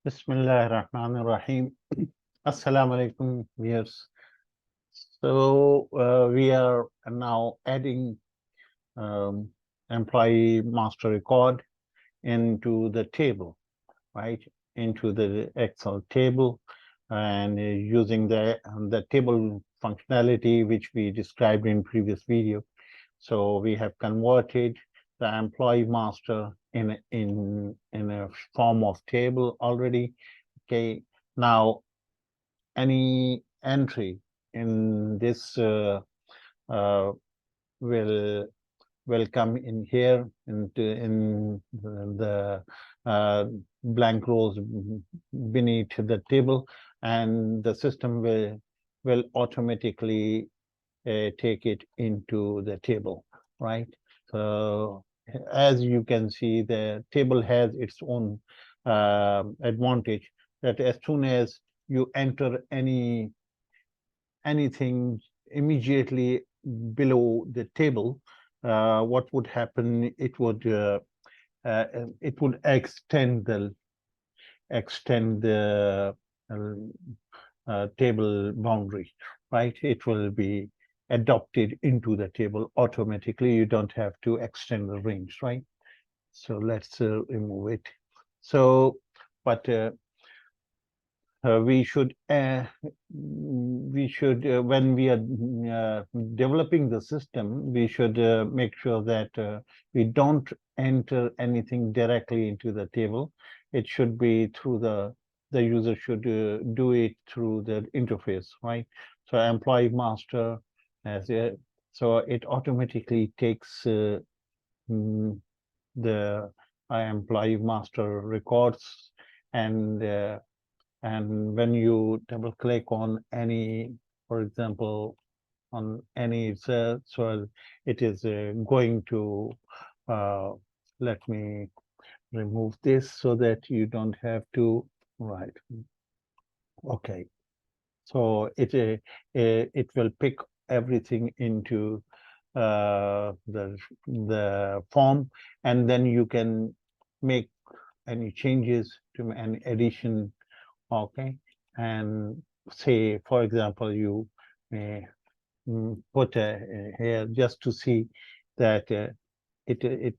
Bismillahirrahmanirrahim. Assalamu alaikum, viewers. We are now adding um, employee master record into the table, right? Into the Excel table, and using the table functionality which we described in previous video. So we have converted the employee master in a form of table already. Okay, now any entry in this uh, will come in here into in the blank rows beneath the table, and the system will automatically take it into the table, right? So as you can see, the table has its own advantage, that as soon as you enter anything immediately below the table, what would happen? It would extend the uh, table boundary, right? It will be adopted into the table automatically. You don't have to extend the range, right? So let's remove it. So, but we should when we are developing the system, we should make sure that we don't enter anything directly into the table. It should be through the user should do it through the interface, right? So employee master as a, so it automatically takes mm, the employee master records, and when you double click on any, for example, on any so it is going to uh, let me remove this so that you don't have to write. Okay, so it will pick everything into the form, and then you can make any changes to an addition. Okay, and say, for example, you may put here just to see that it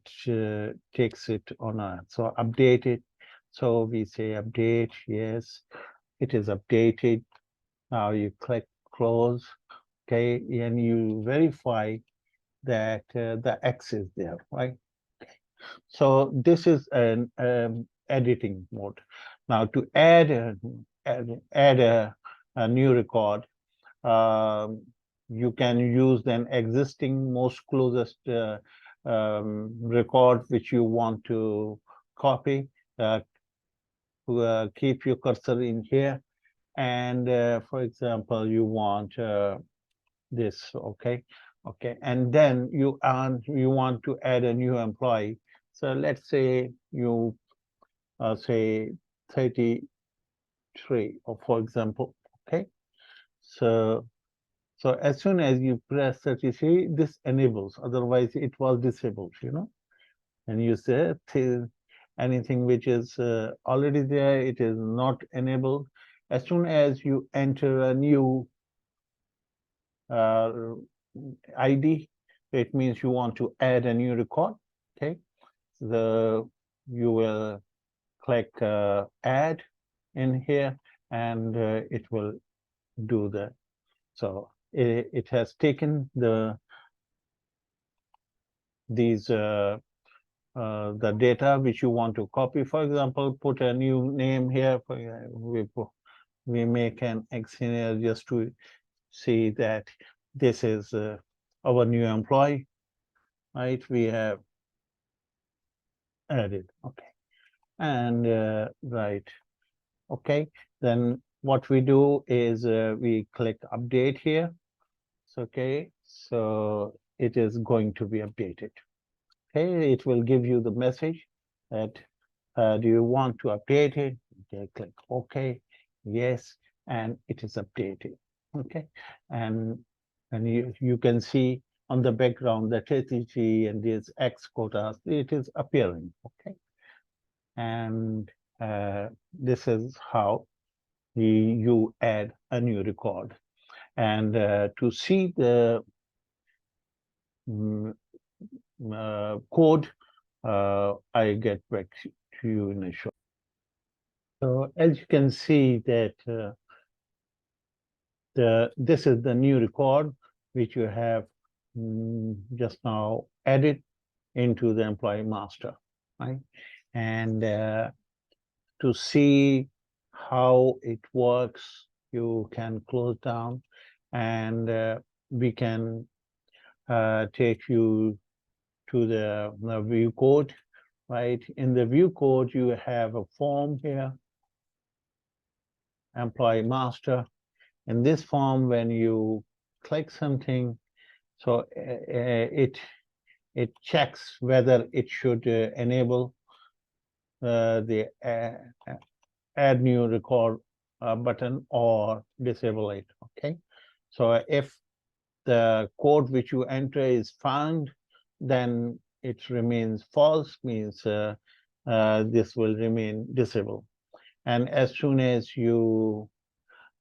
takes it on a, so update it. So we say update, yes, it is updated. Now you click close, okay, and you verify that the X is there, right? So this is an editing mode. Now to add a new record, um, you can use an existing most closest record which you want to copy. Uh, Keep your cursor in here, and for example, you want this, okay, and then you want to add a new employee. So let's say you say 33, or for example, okay. So as soon as you press 33, this enables. Otherwise, it was disabled, And you say anything which is already there, it is not enabled. As soon as you enter a new uh, ID, it means you want to add a new record. Okay, you will click add in here, and it will do the. So it has taken these the data which you want to copy. For example, put a new name here. We make an X here just to see that this is our new employee, right? We have added, okay, and right, okay. Then what we do is we click update here. So, okay, so it is going to be updated. Okay, it will give you the message that do you want to update it? Okay, click OK, yes, and it is updated. Okay, and you can see on the background that TTG and this X quotas, it is appearing. Okay, and this is how you add a new record. And to see the code, I get back to you in a short. So as you can see that this is the new record which you have just now added into the employee master, right? And to see how it works, you can close down, and we can take you to the view code, right? In the view code, you have a form here, employee master. In this form, when you click something, so it checks whether it should enable the add new record button or disable it. Okay, so if the code which you enter is found, then it remains false, means this will remain disabled. And as soon as you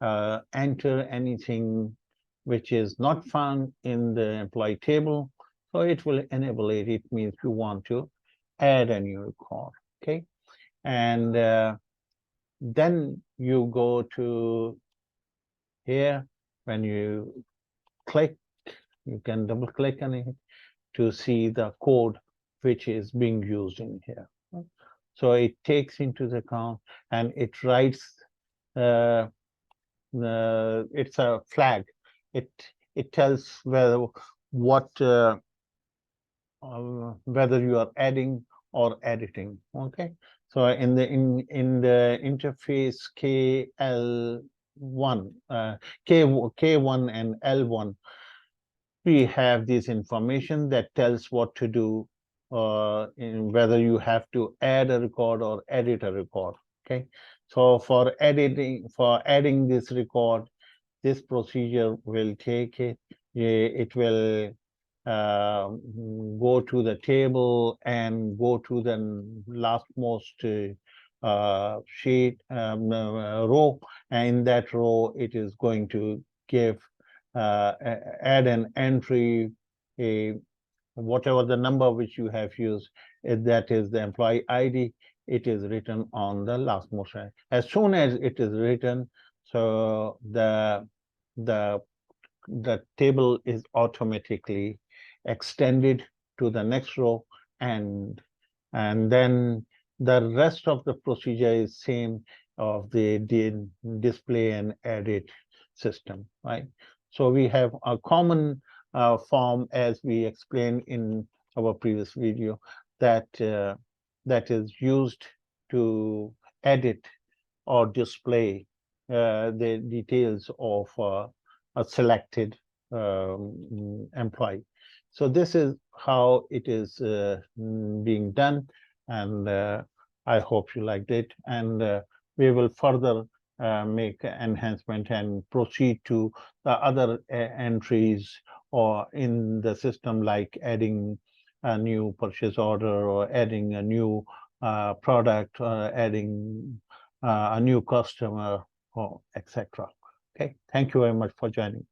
enter anything which is not found in the employee table, so it will enable it. It means you want to add a new record. Okay, and then you go to here. When you click, you can double click on it to see the code which is being used in here. So it takes into the account and it writes it's a flag. It tells what whether you are adding or editing. Okay, so in the interface KL1, K1 and L1, we have this information that tells what to do, in whether you have to add a record or edit a record. Okay, so for adding this record, this procedure will take it. It will go to the table and go to the lastmost sheet row, and in that row it is going to give add an entry, a whatever the number which you have used, that is the employee ID. It is written on the lastmost sheet. As soon as it is written, so the table is automatically extended to the next row, and then the rest of the procedure is same of the display and edit system, right? So we have a common form, as we explained in our previous video, that that is used to edit or display the details of a selected employee. So this is how it is being done, and I hope you liked it. And we will further make enhancement and proceed to the other entries or in the system, like adding a new purchase order or adding a new product, adding a new customer, or etc. Okay, thank you very much for joining.